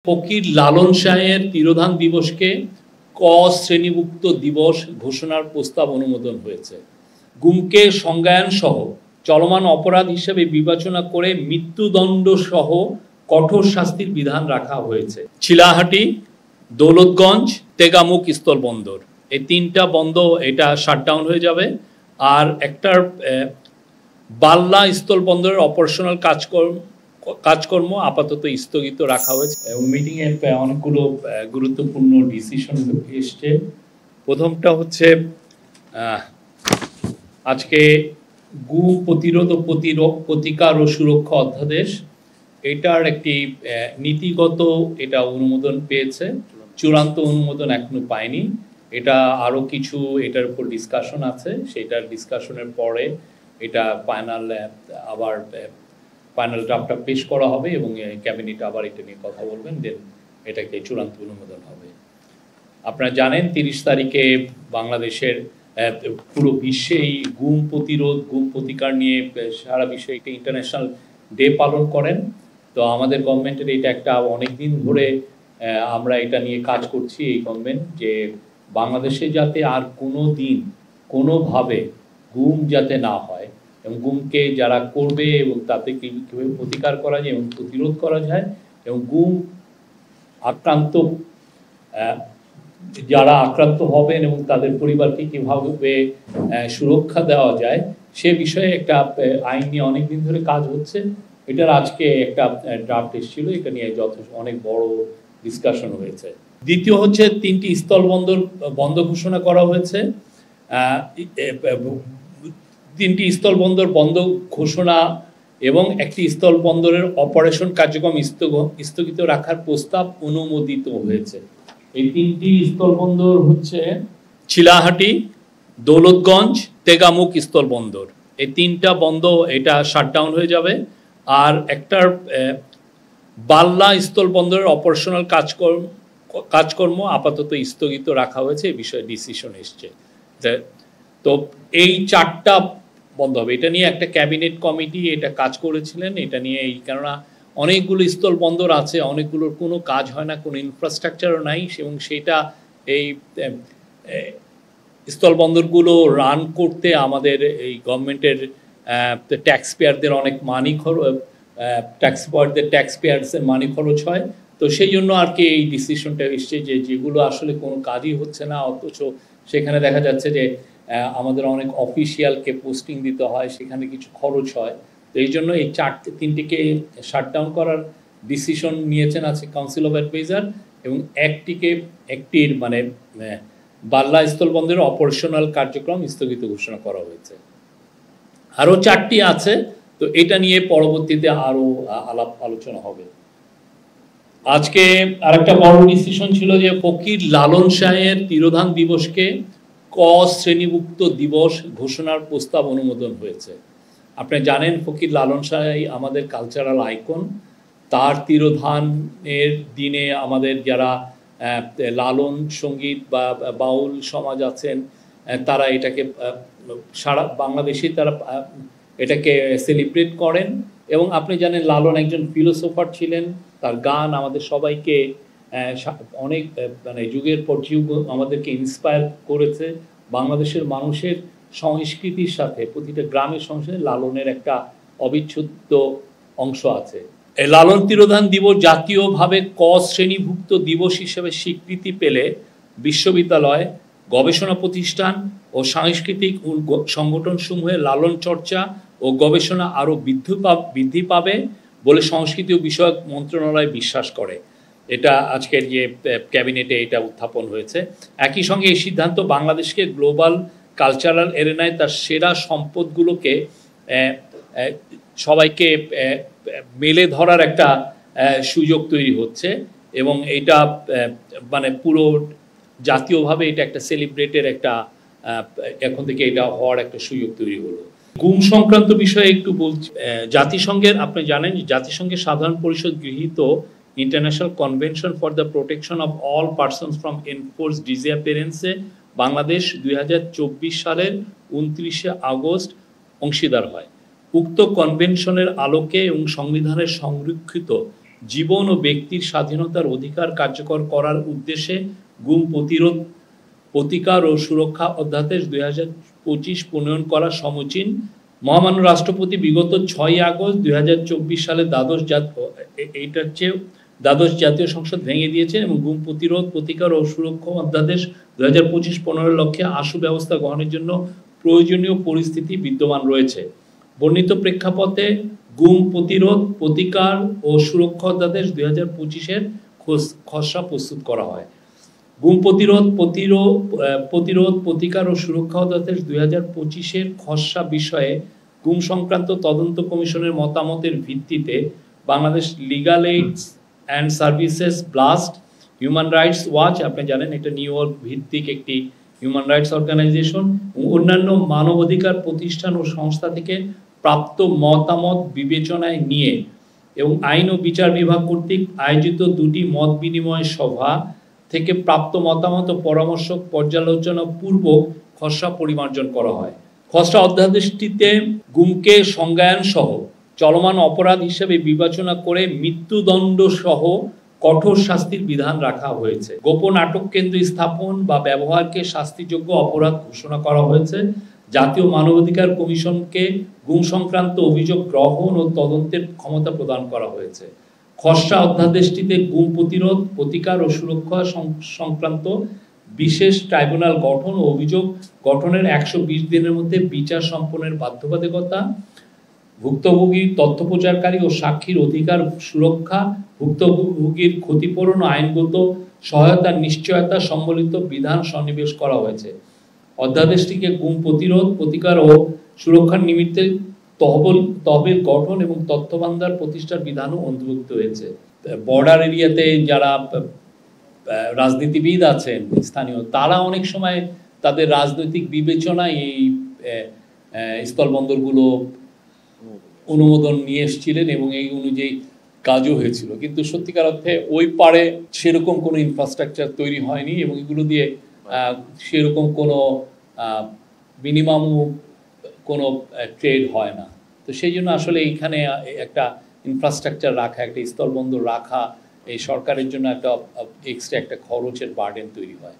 ফকির লালন শাহের তিরোধান দিবসকে ক শ্রেণীভুক্ত দিবস ঘোষণার প্রস্তাব অনুমোদন হয়েছে। গুমকে সংজ্ঞায়ন সহ চলমান অপরাধ হিসেবে বিবেচনা করে মৃত্যুদণ্ড সহ কঠোর শাস্তির বিধান রাখা হয়েছে। চিলাহাটি, দৌলতগঞ্জ, তেগামুখ স্থলবন্দর, এই তিনটা বন্ধ এটা শাটডাউন হয়ে যাবে। আর একটার বাল্লা স্থলবন্দরের অপারেশনাল কাজকর্ম আপাতত স্থগিত রাখা হয়েছে। এবং মিটিংয়ে অনেকগুলো গুরুত্বপূর্ণ ডিসিশন এসছে। প্রথমটা হচ্ছে আজকে গুম প্রতিরোধ ও প্রতিকার ও সুরক্ষা অধ্যাদেশ, এটার একটি নীতিগত এটা অনুমোদন পেয়েছে, চূড়ান্ত অনুমোদন এখনো পায়নি। এটা আরও কিছু এটার উপর ডিসকাশন আছে, সেটার ডিসকাশনের পরে এটা ফাইনাল ড্রাফটটা পেশ করা হবে এবং ক্যাবিনেট আবার এটা নিয়ে কথা বলবেন, দেন এটাকে চূড়ান্ত অনুমোদন হবে। আপনারা জানেন 30 তারিখে বাংলাদেশের পুরো বিশ্বেই গুম প্রতিরোধ, গুম প্রতিকার নিয়ে সারা বিশ্বে একটা ইন্টারন্যাশনাল ডে পালন করেন। তো আমাদের গভর্নমেন্টের এটা একটা অনেক দিন ধরে আমরা এটা নিয়ে কাজ করছি, এই গভর্নমেন্ট, যে বাংলাদেশে যাতে আর কোনো দিন কোনোভাবে গুম যাতে না হয় এবং গুমকে যারা করবে এবং তাতে কীভাবে প্রতিকার করা যায় এবং প্রতিরোধ করা যায় এবং গুম আক্রান্ত যারা আক্রান্ত হবেন এবং তাদের পরিবারকে কীভাবে সুরক্ষা দেওয়া যায় সে বিষয়ে একটা আইন নিয়ে অনেকদিন ধরে কাজ হচ্ছে। এটার আজকে একটা ড্রাফট এসেছিল, এটা নিয়ে অনেক বড় ডিসকাশন হয়েছে। দ্বিতীয় হচ্ছে 3টি স্থলবন্দর বন্ধ ঘোষণা করা হয়েছে। 3টি স্থলবন্দর বন্ধ ঘোষণা এবং একটি স্থলবন্দরের অপারেশন কার্যক্রম স্থগিত রাখার প্রস্তাব অনুমোদিত হয়েছে। এই 3টি স্থলবন্দর হচ্ছে চিলাহাটি, দৌলতগঞ্জ, তেগামুখ স্থলবন্দর, এই 3টা বন্ধ এটা শাটডাউন হয়ে যাবে। আর একটার বাল্লা স্থলবন্দরের অপারেশনাল কাজকর্ম আপাতত স্থগিত রাখা হয়েছে, এই বিষয়ে ডিসিশন এসছে। তো এই 4টা বন্ধ হবে। এটা নিয়ে একটা ক্যাবিনেট কমিটি এটা কাজ করেছিলেন, এটা নিয়ে কেননা অনেকগুলো স্থলবন্দর আছে, অনেকগুলোর কোনো কাজ হয় না, কোনো ইনফ্রাস্ট্রাকচারও নাই, এবং সেটা এই স্থলবন্দরগুলো রান করতে আমাদের এই গভর্নমেন্টের ট্যাক্স পেয়ারদের অনেক ট্যাক্স পেয়ার্সের মানি খরচ হয়। তো সেই জন্য আর কি এই ডিসিশনটা এসছে যে যেগুলো আসলে কোনো কাজই হচ্ছে না, অথচ সেখানে দেখা যাচ্ছে যে আমাদের অনেক অফিসিয়ালকে পোস্টিং দিতে হয়, সেখানে কিছু খরচ হয়। তো এই জন্য এই 3টিকে শাটডাউন করার ডিসিশন নিয়েছেন আছে কাউন্সিল অফ অ্যাডভাইজার, এবং একটির মানে বাল্লা স্থলবন্দরের অপারেশনাল কার্যক্রম স্থগিত ঘোষণা করা হয়েছে। আরও 4টি আছে, তো এটা নিয়ে পরবর্তীতে আরও আলোচনা হবে। আজকে আরেকটা বড় ডিসিশন ছিল যে ফকির লালন শাহের তিরোধান দিবসকে ক শ্রেণীভুক্ত দিবস ঘোষণার প্রস্তাব অনুমোদন হয়েছে। আপনি জানেন ফকির লালন শাহ আমাদের কালচারাল আইকন। তার তিরোধানের দিনে আমাদের যারা লালন সঙ্গীত বা বাউল সমাজ আছেন তারা এটাকে সারা বাংলাদেশে তারা এটাকে সেলিব্রেট করেন। এবং আপনি জানেন লালন একজন ফিলোসোফার ছিলেন, তার গান আমাদের সবাইকে অনেক মানে যুগের পর যুগ আমাদেরকে ইন্সপায়ার করেছে। বাংলাদেশের মানুষের সংস্কৃতির সাথে প্রতিটা গ্রামের সংস্কৃতি লালনের একটা অবিচ্ছেদ্য অংশ আছে। লালন তিরোধান দিবস জাতীয়ভাবে ক শ্রেণীভুক্ত দিবস হিসেবে স্বীকৃতি পেলে বিশ্ববিদ্যালয়, গবেষণা প্রতিষ্ঠান ও সাংস্কৃতিক সংগঠনসমূহে লালন চর্চা ও গবেষণা আরও বৃদ্ধি পাবে বলে সংস্কৃতি বিষয়ক মন্ত্রণালয় বিশ্বাস করে। এটা আজকের যে ক্যাবিনেটে এটা উত্থাপন হয়েছে। একই সঙ্গে এই সিদ্ধান্ত বাংলাদেশকে গ্লোবাল কালচারাল এরেনায় তার সেরা সম্পদগুলোকে সবাইকে মেলে ধরার একটা সুযোগ তৈরি হচ্ছে, এবং এটা মানে পুরো জাতীয়ভাবে এটা একটা সেলিব্রেটের একটা এখন থেকে এটা হওয়ার একটা সুযোগ তৈরি হলো। গুম সংক্রান্ত বিষয়ে একটু বলছি। জাতিসংঘের আপনি জানেন জাতিসংঘের সাধারণ পরিষদ গৃহীত international convention for the protection of all persons from enforce ডিসঅ্যাপিয়ারেন্সে বাংলাদেশ 2024 সালের 29শে আগস্ট অংশীদার হয়। উক্ত কনভেনশনের আলোকে এবং সংবিধানের সংরক্ষিত জীবন ও ব্যক্তির স্বাধীনতার অধিকার কার্যকর করার উদ্দেশ্যে গুম প্রতিরোধ, প্রতিকার ও সুরক্ষা অধ্যাদেশ 2025 প্রণয়ন করা সমীচীন। মহামান্য রাষ্ট্রপতি বিগত 6 আগস্ট 2024 সালে দ্বাদশ জাতীয় সংসদ ভেঙে দিয়েছেন এবং গুম প্রতিরোধ, প্রতিকার ও সুরক্ষা অধ্যাদেশ 2025 15 লক্ষ্যে আশু ব্যবস্থা গ্রহণের জন্য প্রয়োজনীয় পরিস্থিতি বিদ্যমান রয়েছে। বর্ণিত প্রেক্ষাপটে গুম প্রতিরোধ, প্রতিকার ও সুরক্ষা অধ্যাদেশ 2025-এর খসড়া প্রস্তুত করা হয়। গুম প্রতিরোধ, প্রতিকার ও সুরক্ষা অধ্যাদেশ 2025-এর খসড়া বিষয়ে গুম সংক্রান্ত তদন্ত কমিশনের মতামতের ভিত্তিতে Bangladesh legal AIDS and services, blast, human rights watch, আপনি জানেন এটা নিউ ইয়র্ক ভিত্তিক একটি হিউম্যান রাইটস অর্গানাইজেশন, অন্যান্য মানবাধিকার প্রতিষ্ঠান ও সংস্থা থেকে প্রাপ্ত মতামত বিবেচনায় নিয়ে এবং আইন ও বিচার বিভাগ কর্তৃক আয়োজিত 2টি মত বিনিময় সভা থেকে প্রাপ্ত মতামত ও পরামর্শ পর্যালোচনা পূর্বক খসড়া পরিমার্জন করা হয়। খসড়া অধ্যাদেশটিতে গুমকে সংজ্ঞায়ন সহ চলমান অপরাধ হিসেবে বিবেচনা করে মৃত্যুদণ্ড সহ কঠোর শাস্তির বিধান রাখা হয়েছে। গোপন আটক কেন্দ্র স্থাপন বা ব্যবহারকে শাস্তিযোগ্য অপরাধ ঘোষণা করা হয়েছে। জাতীয় মানবাধিকার কমিশনকে গুম সংক্রান্ত অভিযোগ গ্রহণ ও তদন্তের ক্ষমতা প্রদান করা হয়েছে। খসড়া অধ্যাদেশটিতে গুম প্রতিরোধ, প্রতিকার ও সুরক্ষা সংক্রান্ত বিশেষ ট্রাইব্যুনাল গঠন ও অভিযোগ গঠনের 120 দিনের মধ্যে বিচার সম্পন্নের বাধ্যবাধকতা, ভুক্তভোগী, তথ্য প্রচারকারী ও সাক্ষীর অধিকার সুরক্ষা, ভুক্তভোগীর ক্ষতিপূরণ ও আইনগত সহায়তার নিশ্চয়তা সম্বলিত বিধান সন্নিবেশ করা হয়েছে। অধ্যাদেশটিকে গুম প্রতিরোধ, প্রতিকার ও সুরক্ষার নিমিত্তে তহবিল গঠন এবং তথ্য ভান্ডার প্রতিষ্ঠার বিধানও অন্তর্ভুক্ত হয়েছে। বর্ডার এরিয়াতে যারা রাজনীতিবিদ আছেন স্থানীয়, তারা অনেক সময় তাদের রাজনৈতিক বিবেচনায় এই স্থলবন্দরগুলো অনুমোদন নিয়ে এসেছিলেন এবং এই অনুযায়ী কাজও হয়েছিল, কিন্তু সত্যিকার অর্থে ওই পারে সেরকম কোনো ইনফ্রাস্ট্রাকচার তৈরি হয়নি এবং এগুলো দিয়ে সেরকম কোনো মিনিমাম কোনো ট্রেড হয় না। তো সেই জন্য আসলে এইখানে একটা ইনফ্রাস্ট্রাকচার রাখা, একটা স্থলবন্দর রাখা এই সরকারের জন্য একটা এক্সট্রা একটা খরচের বার্ডেন তৈরি হয়।